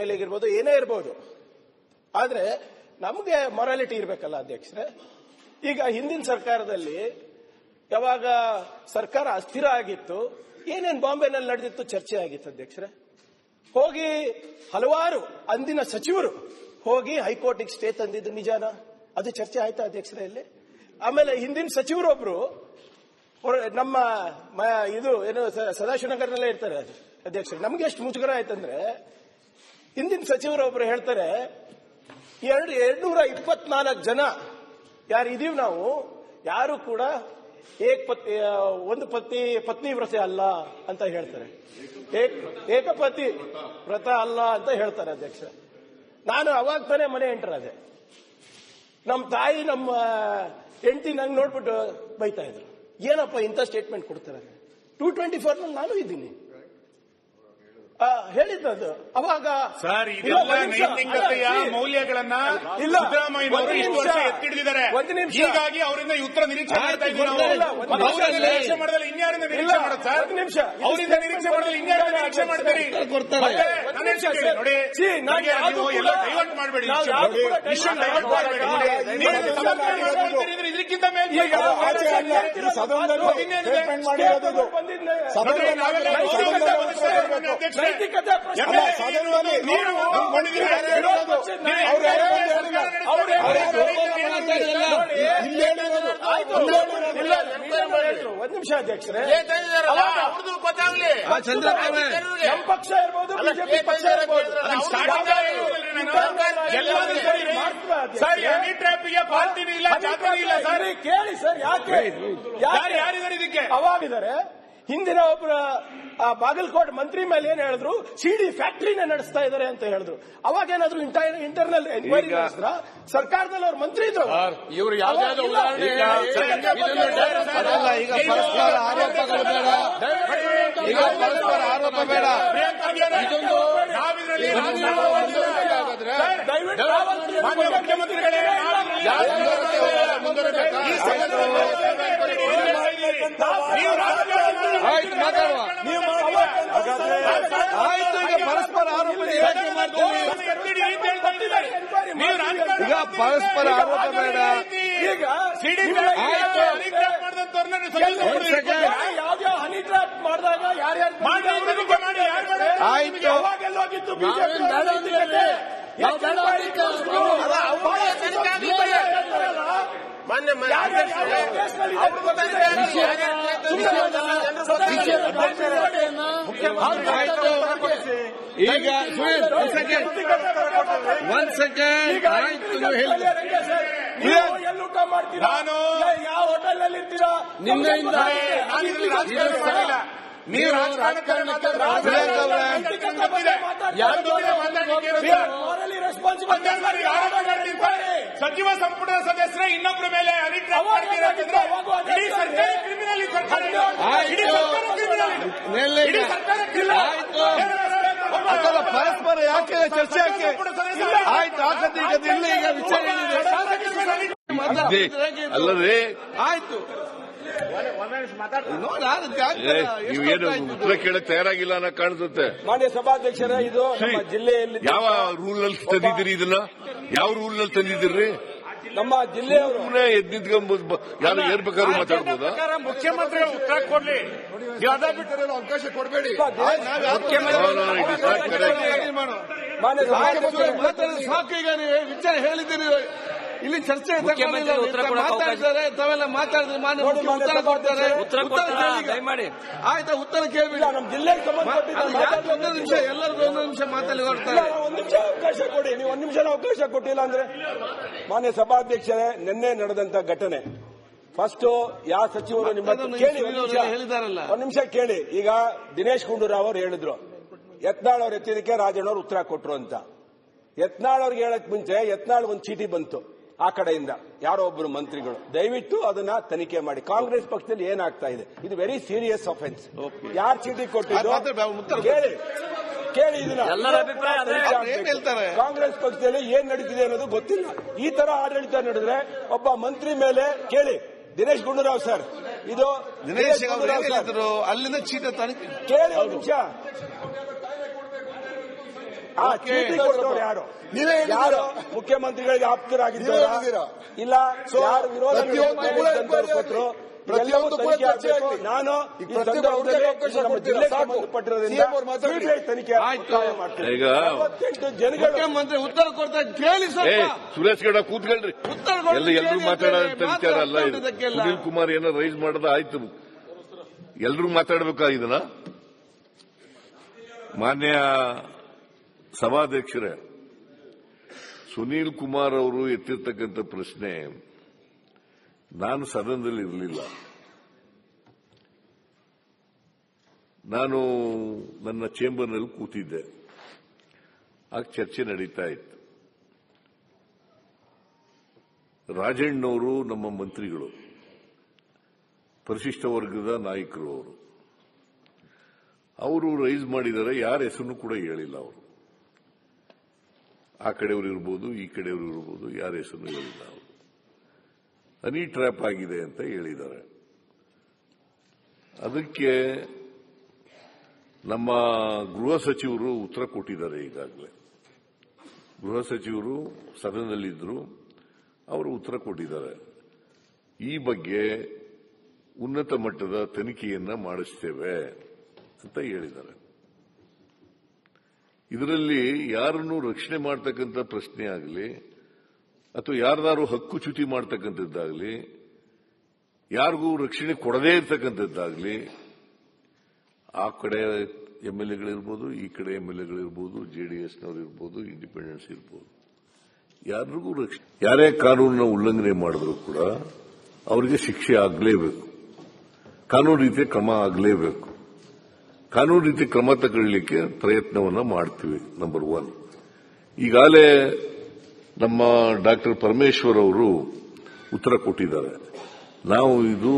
Mailing ಇರ್ಬೋದು, ಏನೇ ಇರ್ಬೋದು. ಆದ್ರೆ ನಮ್ಗೆ ಮೊರಾಲಿಟಿ ಇರ್ಬೇಕಲ್ಲ ಅಧ್ಯಕ್ಷರೇ. ಈಗ ಹಿಂದಿನ ಸರ್ಕಾರದಲ್ಲಿ ಯಾವಾಗ ಸರ್ಕಾರ ಅಸ್ಥಿರ ಆಗಿತ್ತು, ಏನೇನು ಬಾಂಬೆನಲ್ಲಿ ನಡೆದಿತ್ತು ಚರ್ಚೆ ಆಗಿತ್ತು ಅಧ್ಯಕ್ಷರೇ. ಹೋಗಿ ಹಲವಾರು ಅಂದಿನ ಸಚಿವರು ಹೋಗಿ ಹೈಕೋರ್ಟಿಗೆ ಸ್ಟೇ ತಂದಿದ್ದು ನಿಜಾನ? ಅದು ಚರ್ಚೆ ಆಯ್ತಾ ಅಧ್ಯಕ್ಷರೇ ಇಲ್ಲಿ? ಆಮೇಲೆ ಹಿಂದಿನ ಸಚಿವರೊಬ್ರು ನಮ್ಮ ಇದು ಏನು ಸದಾಶಿವನಗರದಲ್ಲೇ ಇರ್ತಾರೆ ಅಧ್ಯಕ್ಷರೇ. ನಮ್ಗೆ ಎಷ್ಟು ಮುಜುಗರ ಆಯ್ತಂದ್ರೆ, ಹಿಂದಿನ ಸಚಿವರೊಬ್ರು ಹೇಳ್ತಾರೆ 224 ಜನ ಯಾರು ಇದೀವಿ ನಾವು, ಯಾರು ಕೂಡ ಒಂದು ಪತ್ನಿ ವ್ರತ ಅಲ್ಲ ಅಂತ ಹೇಳ್ತಾರೆ. ಏಕಪತಿ ವ್ರತ ಅಲ್ಲ ಅಂತ ಹೇಳ್ತಾರೆ ಅಧ್ಯಕ್ಷ. ನಾನು ಅವಾಗ ತಾನೇ ಮನೆ ಎಂಟರಾದೆ. ನಮ್ಮ ತಾಯಿ ನಮ್ಮ ಹೆಂಡತಿ ನಂಗೆ ನೋಡ್ಬಿಟ್ಟು ಬೈತಾ ಇದ್ರು, ಏನಪ್ಪ ಇಂಥ ಸ್ಟೇಟ್ಮೆಂಟ್ ಕೊಡ್ತಾರೆ. 224 ನಾನು ಇದ್ದೀನಿ ಹೇಳಿದ್ದದು ಅವಾಗ. ಸರ್, ಇದೆಲ್ಲ ನೈತಿಕತೆಯ ಮೌಲ್ಯಗಳನ್ನ ಸಿದ್ದರಾಮಯ್ಯನವರು ಇಷ್ಟು ವರ್ಷ ಎತ್ತಿಡಿದಿದ್ದಾರೆ. ಹೀಗಾಗಿ ಅವರಿಂದ ಉತ್ತರ ನಿರೀಕ್ಷೆ ಮಾಡ್ತಾ ಇದ್ದೀವಿ ನಾವು. ನಿರೀಕ್ಷೆ ಮಾಡಿದ್ರೆ ಇನ್ಯಾರಿಂದ ನಿರೀಕ್ಷೆ ಮಾಡೋದು ಸರ್? ಅವರಿಂದ ನಿರೀಕ್ಷೆ ಮಾಡಿದ್ರೆ ಇನ್ಯಾರಿಂದ ನಿರೀಕ್ಷೆ ಮಾಡ್ತೀರಿ? ನೋಡಿ, ನೀವು ಎಲ್ಲ ಡೈವರ್ಟ್ ಮಾಡಬೇಡಿ, ಡೈವರ್ಟ್ ಮಾಡಬೇಡಿ. ಇದಕ್ಕಿಂತ ಮೇಲೆ ನೈತಿಕತೆ ಒಂದು ನಿಮಿಷ ಅಧ್ಯಕ್ಷರೇ, ನಮ್ಮ ಪಕ್ಷ ಇರ್ಬೋದು, ಬಿಜೆಪಿ ಪಕ್ಷ ಇರ್ಬೋದು, ಟ್ರಾಪಿಗೆ ಪಾರ್ಟಿನೂ ಇಲ್ಲ, ಜಾತಿನೂ ಇಲ್ಲ ಸರ್. ಕೇಳಿ ಸರ್, ಯಾಕೆ ಯಾರಿದ್ದಾರೆ ಇದಕ್ಕೆ? ಅವಾಗಿದ್ದಾರೆ. ಹಿಂದಿನ ಒಬ್ಬರ ಬಾಗಲಕೋಟೆ ಮಂತ್ರಿ ಮೇಲೆ ಏನ್ ಹೇಳಿದ್ರು, ಸಿಡಿ ಫ್ಯಾಕ್ಟರಿನ ನಡೆಸ್ತಾ ಇದ್ದಾರೆ ಅಂತ ಹೇಳಿದ್ರು. ಅವಾಗ ಏನಾದ್ರು ಇಂಟರ್ನಲ್ ಎನ್ಕ್ವೈರಿ ನಡೆಸಿದ್ರ? ಸರ್ಕಾರದಲ್ಲಿ ಅವ್ರ ಮಂತ್ರಿ ಇದ್ರು. ಇವರು ಯಾವ್ದಾದ್ರು ಉದಾಹರಣೆ ಈಗ ಪರಸ್ಪರ ಆರೋಪಗಳು ಬೇಡ, ಈಗ ಪರಸ್ಪರ ಆರೋಪ ಬೇಡ. ಮುಖ್ಯಮಂತ್ರಿಗಳೇ ಆಯ್ತು, ಮಾತಾಡುವ. ಆಯ್ತು, ಈಗ ಪರಸ್ಪರ ಆರೋಪ ಯಾಕೆ ಮಾಡ್ತೀವಿ? ಈಗ ಪರಸ್ಪರ ಆರೋಪ ಬೇಡ. ಈಗ ಆಯ್ತು, ಹನಿ ಟ್ರಾಪ್ ಮಾಡಿದಾಗ ಯಾರ್ಯಾರು ಆಯ್ತು, ಯಾವಾಗೆಲ್ಲೋಗಿತ್ತು ಬಿಜೆಪಿ? ಈಗ ಒಂದ್ ಸೆಕೆಂಡ್ ಆಯ್ತು, ಎಲ್ಲೂಟ ಮಾಡ್ತೀರಾ? ಯಾವ ಹೋಟೆಲ್ ನಲ್ಲಿ ಇರ್ತೀರಾ? ನಿನ್ನೆಯಿಂದ ನೀವು ಸಚಿವ ಸಂಪುಟದ ಸದಸ್ಯರೇ ಇನ್ನೊಬ್ಬರ ಮೇಲೆ ಪರಸ್ಪರ ಯಾಕೆ ಚರ್ಚೆ ಯಾಕೆ? ಆಯ್ತು, ಆಗತ್ತೆ. ಈಗ ಇಲ್ಲ, ಈಗ ವಿಚಾರ ಅಲ್ಲದೆ ಆಯ್ತು. ನೀವೇನು ಉತ್ತರ ಕೇಳಕ್ ತಯಾರಾಗಿಲ್ಲ ಅನ್ನೋ ಕಾಣಿಸುತ್ತೆ. ಮಾನ್ಯ ಸಭಾಧ್ಯಕ್ಷರೇ, ಇದು ನಮ್ಮ ಜಿಲ್ಲೆಯಲ್ಲಿ ಯಾವ ರೂಲ್ ನಲ್ಲಿ ತಂದಿದ್ದೀರಿ? ಇದನ್ನ ಯಾವ ರೂಲ್ ನಲ್ಲಿ ತಂದಿದ್ದೀರಿ? ನಮ್ಮ ಜಿಲ್ಲೆಯವರು ಎದ್ ನಿಂತ್ಕೊಂಡ್ಬೋದು, ಯಾರು ಏರ್ಬೇಕಾದ್ರೂ ಮಾತಾಡ್ಬೋದಾ? ಮುಖ್ಯಮಂತ್ರಿ ಉತ್ತರ ಕೊಡ್ಲಿ, ಅವಕಾಶ ಕೊಡಬೇಡಿ. ಸಾಕು, ಈಗ ನೀವು ವಿಚಾರ ಹೇಳಿದ್ದೀರಿ, ಇಲ್ಲಿ ಚರ್ಚೆ ಮಾತಾಡ್ತಾರೆ, ತಾವೆಲ್ಲ ಮಾತಾಡಿದ್ರೆ ಉತ್ತರ ಕೊಡ್ತಾರೆ. ಮಾಡಿ ಆಯ್ತಾ, ಉತ್ತರ ಕೇಳಬೇಡಿ. ನಮ್ಮ ಜಿಲ್ಲೆಗೆ ಒಂದೊಂದು ನಿಮಿಷ, ಎಲ್ಲರಿಗೂ ಒಂದೊಂದು ನಿಮಿಷ ಮಾತಾಡಿ ಹೊರಡ್ತಾರೆ. ಒಂದು ನಿಮಿಷ ಅವಕಾಶ ಕೊಡಿ. ನೀವು ಒಂದು ನಿಮಿಷ ಅವಕಾಶ ಕೊಟ್ಟಿಲ್ಲ ಅಂದ್ರೆ. ಮಾನ್ಯ ಸಭಾಧ್ಯಕ್ಷರೇ, ನಿನ್ನೆ ನಡೆದಂತ ಘಟನೆ ಫಸ್ಟ್ ಯಾವ ಸಚಿವರು ನಿಮ್ಮ ಕೇಳಿ ಹೇಳಿದಾರಲ್ಲ, ಒಂದು ನಿಮಿಷ ಕೇಳಿ. ಈಗ ದಿನೇಶ್ ಗುಂಡೂರಾವ್ ಅವರು ಹೇಳಿದ್ರು, ಯತ್ನಾಳ್ ಅವ್ರು ಎತ್ತಿದಕ್ಕೆ ರಾಜಣ್ಣವ್ರು ಉತ್ತರ ಕೊಟ್ರು ಅಂತ. ಯತ್ನಾಳ್ ಅವ್ರಿಗೆ ಹೇಳಕ್ ಮುಂಚೆ ಯತ್ನಾಳ್ ಒಂದು ಚೀಟಿ ಬಂತು ಆ ಕಡೆಯಿಂದ, ಯಾರೋ ಒಬ್ಬರು ಮಂತ್ರಿಗಳು. ದಯವಿಟ್ಟು ಅದನ್ನ ತನಿಖೆ ಮಾಡಿ. ಕಾಂಗ್ರೆಸ್ ಪಕ್ಷದಲ್ಲಿ ಏನಾಗ್ತಾ ಇದೆ, ಇದು ವೆರಿ ಸೀರಿಯಸ್ ಅಫೆನ್ಸ್. ಯಾರು ಚೀಟಿ ಕೊಟ್ಟಿದ್ದು ಕೇಳಿ, ಕೇಳಿ. ಇದನ್ನ ಹೇಳ್ತಾರೆ, ಕಾಂಗ್ರೆಸ್ ಪಕ್ಷದಲ್ಲಿ ಏನ್ ನಡೀತಿದೆ ಅನ್ನೋದು ಗೊತ್ತಿಲ್ಲ. ಈ ತರ ಆಡಳಿತ ನಡೆದ್ರೆ ಒಬ್ಬ ಮಂತ್ರಿ ಮೇಲೆ ಕೇಳಿ. ದಿನೇಶ್ ಗುಂಡೂರಾವ್ ಸರ್, ಇದು ದಿನೇಶ್ ಅಲ್ಲಿಂದ ಚೀಟಿ ತನಿಖೆ ಕೇಳಿ. ಒಂದು ನಿಮಿಷ ಆ ಚೀಟಿ ಕೊಟ್ಟವ್ರು ಯಾರು? ಯಾರು ಮುಖ್ಯಮಂತ್ರಿಗಳಿಗೆ ಆಪ್ತರಾಗಿದ್ದೀರಾ? ಇಲ್ಲ, ಯಾರು ವಿರೋಧ ಕೊಟ್ಟರು? ಪ್ರತಿಯೊಂದು ಕೂಡ ಚರ್ಚೆ ಆಗಲಿ. ನಾನು ನಮ್ಮ ಜಿಲ್ಲೆಗೆ ಸಂಬಂಧಪಟ್ಟಿರೋದ್ರಿಂದ ಸಿಬಿಐ ತನಿಖೆ ಮಾಡ್ತೀನಿ. ಈಗ ಮುಖ್ಯಮಂತ್ರಿ ಉತ್ತರ ಕೊಡ್ತಾರೆ, ಕೇಳಿ ಸುರೇಶ್ ಗೌಡ ಕೂತ್ಕೊಳ್ರಿ. ಎಲ್ಲರೂ ಮಾತಾಡೋಂತ ವಿಚಾರ ಅಲ್ಲ ಇದು. ಸುನೀಲ್ ಕುಮಾರ್ ಏನೋ ರೈಸ್ ಮಾಡೋದು ಆಯ್ತು, ಎಲ್ರೂ ಮಾತಾಡಬೇಕಾ ಇದನ್ನ? ಮಾನ್ಯ ಸಭಾಧ್ಯಕ್ಷರೇ, ಸುನೀಲ್ ಕುಮಾರ್ ಅವರು ಎತ್ತಿರ್ತಕ್ಕಂಥ ಪ್ರಶ್ನೆ ನಾನು ಸದನದಲ್ಲಿ ಇರಲಿಲ್ಲ. ನಾನು ನನ್ನ ಚೇಂಬರ್ನಲ್ಲಿ ಕೂತಿದ್ದೆ. ಆಗ ಚರ್ಚೆ ನಡೀತಾ ಇತ್ತು. ರಾಜಣ್ಣವರು ನಮ್ಮ ಮಂತ್ರಿಗಳು, ಪರಿಶಿಷ್ಟ ವರ್ಗದ ನಾಯಕರು. ಅವರು ರೈಸ್ ಮಾಡಿದ್ದಾರೆ. ಯಾರ ಹೆಸರನ್ನು ಕೂಡ ಹೇಳಿಲ್ಲ. ಅವರು ಆ ಕಡೆಯವರು ಇರ್ಬೋದು, ಈ ಕಡೆಯವರು ಇರ್ಬೋದು, ಯಾರ ಹೆಸರನ್ನು ಹೇಳಿಲ್ಲ. ಅವರು ಹನಿ ಟ್ರ್ಯಾಪ್ ಆಗಿದೆ ಅಂತ ಹೇಳಿದ್ದಾರೆ. ಅದಕ್ಕೆ ನಮ್ಮ ಗೃಹ ಸಚಿವರು ಉತ್ತರ ಕೊಟ್ಟಿದ್ದಾರೆ. ಈಗಾಗಲೇ ಗೃಹ ಸಚಿವರು ಸದನದಲ್ಲಿದ್ದರು, ಅವರು ಉತ್ತರ ಕೊಟ್ಟಿದ್ದಾರೆ. ಈ ಬಗ್ಗೆ ಉನ್ನತ ಮಟ್ಟದ ತನಿಖೆಯನ್ನ ಮಾಡಿಸ್ತೇವೆ ಅಂತ ಹೇಳಿದ್ದಾರೆ. ಇದರಲ್ಲಿ ಯಾರನ್ನು ರಕ್ಷಣೆ ಮಾಡತಕ್ಕಂಥ ಪ್ರಶ್ನೆ ಆಗಲಿ ಅಥವಾ ಯಾರ್ದಾರು ಹಕ್ಕುಚ್ಯುತಿ ಮಾಡತಕ್ಕಂಥದ್ದಾಗಲಿ, ಯಾರಿಗೂ ರಕ್ಷಣೆ ಕೊಡದೇ ಇರತಕ್ಕಂಥದ್ದಾಗಲಿ, ಆ ಕಡೆ ಎಂಎಲ್ಎಗಳಿರ್ಬೋದು, ಈ ಕಡೆ ಎಂಎಲ್ಎಗಳಿರ್ಬೋದು, ಜೆಡಿಎಸ್ನವರು ಇರ್ಬೋದು, ಇಂಡಿಪೆಂಡೆನ್ಸ್ ಇರ್ಬೋದು, ಯಾರಿಗೂ ಯಾರೇ ಕಾನೂನನ್ನ ಉಲ್ಲಂಘನೆ ಮಾಡಿದ್ರು ಕೂಡ ಅವರಿಗೆ ಶಿಕ್ಷೆ ಆಗಲೇಬೇಕು. ಕಾನೂನು ರೀತಿಯ ಕ್ರಮ ಆಗಲೇಬೇಕು. ಕಾನೂನು ರೀತಿ ಕ್ರಮ ತಗೊಳ್ಳಿಕ್ಕೆ ಪ್ರಯತ್ನವನ್ನ ಮಾಡ್ತೀವಿ. ನಂಬರ್ 1. ಈಗಾಗಲೇ ನಮ್ಮ ಡಾಕ್ಟರ್ ಪರಮೇಶ್ವರ್ ಅವರು ಉತ್ತರ ಕೊಟ್ಟಿದ್ದಾರೆ. ನಾವು ಇದು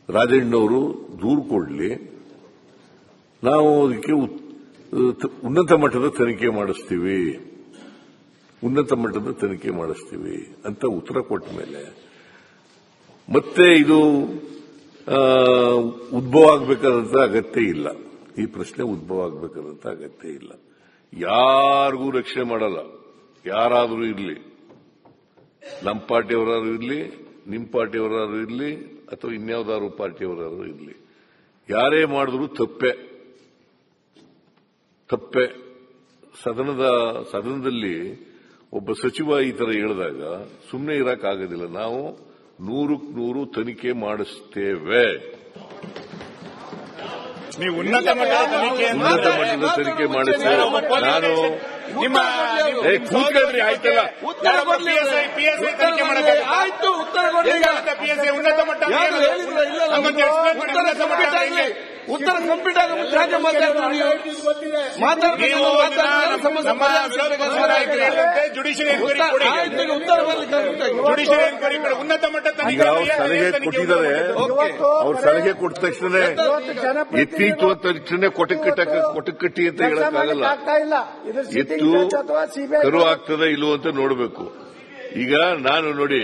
ರಾಜಣ್ಣವರು ದೂರು ಕೊಡಲಿ, ನಾವು ಅದಕ್ಕೆ ಉನ್ನತ ಮಟ್ಟದ ತನಿಖೆ ಮಾಡಿಸ್ತೀವಿ, ಉನ್ನತ ಮಟ್ಟದ ತನಿಖೆ ಮಾಡಿಸ್ತೀವಿ ಅಂತ ಉತ್ತರ ಕೊಟ್ಟ ಮೇಲೆ ಮತ್ತೆ ಇದು ಉದ್ಭವ ಆಗಬೇಕಾದಂತ ಅಗತ್ಯ ಇಲ್ಲ. ಈ ಪ್ರಶ್ನೆ ಉದ್ಭವ ಆಗಬೇಕಾದಂತ ಅಗತ್ಯ ಇಲ್ಲ. ಯಾರಿಗೂ ರಕ್ಷಣೆ ಮಾಡಲ್ಲ. ಯಾರಾದರೂ ಇರಲಿ, ನಮ್ಮ ಪಾರ್ಟಿಯವರಾದ್ರೂ ಇರಲಿ, ನಿಮ್ಮ ಪಾರ್ಟಿಯವರಾದ್ರೂ ಇರಲಿ, ಅಥವಾ ಇನ್ಯಾವುದಾದ್ರು ಪಾರ್ಟಿಯವರಾದ್ರೂ ಇರಲಿ, ಯಾರೇ ಮಾಡಿದ್ರು ತಪ್ಪೆ. ಸದನದಲ್ಲಿ ಒಬ್ಬ ಸಚಿವ ಈ ತರ ಹೇಳಿದಾಗ ಸುಮ್ಮನೆ ಇರಕ್ಕಾಗೋದಿಲ್ಲ. ನಾವು 100% ತನಿಖೆ ಮಾಡಿಸ್ತೇವೆ. ನೀವು ಉನ್ನತ ಮಟ್ಟದ ತನಿಖೆ ಮಾಡಿಸ್ತೇವೆ. ನಾನು ಕೂತ್ಕೊಳ್ರಿ, ಆಯ್ತಲ್ಲ. ಆಯ್ತು, ಉತ್ತರ ಕೊಡಿ. ಉನ್ನತ ಮಟ್ಟ ಉತ್ತರ ಕಂಪ್ಲೀಟ್ ಆಗ ಮುಂಚೆ ಹಾಗೆ ಮಾತಾಡ್ತಾರೆ. ಉನ್ನತ ಮಟ್ಟ ಈಗ ಅವ್ರು ಸಲಹೆ ಕೊಟ್ಟಿದ್ದಾರೆ. ಅವ್ರು ಸಲಹೆ ಕೊಟ್ಟ ತಕ್ಷಣ ಎತ್ತೀತು ಅಂತ ತಕ್ಷಣ ಕೊಟಕಟ್ಟಿ ಅಂತ ಹೇಳಕ್ಕಾಗಲ್ಲ. ಎತ್ತು ಕರು ಆಗ್ತದ ಇಲ್ಲೋ ಅಂತ ನೋಡಬೇಕು. ಈಗ ನಾನು ನೋಡಿ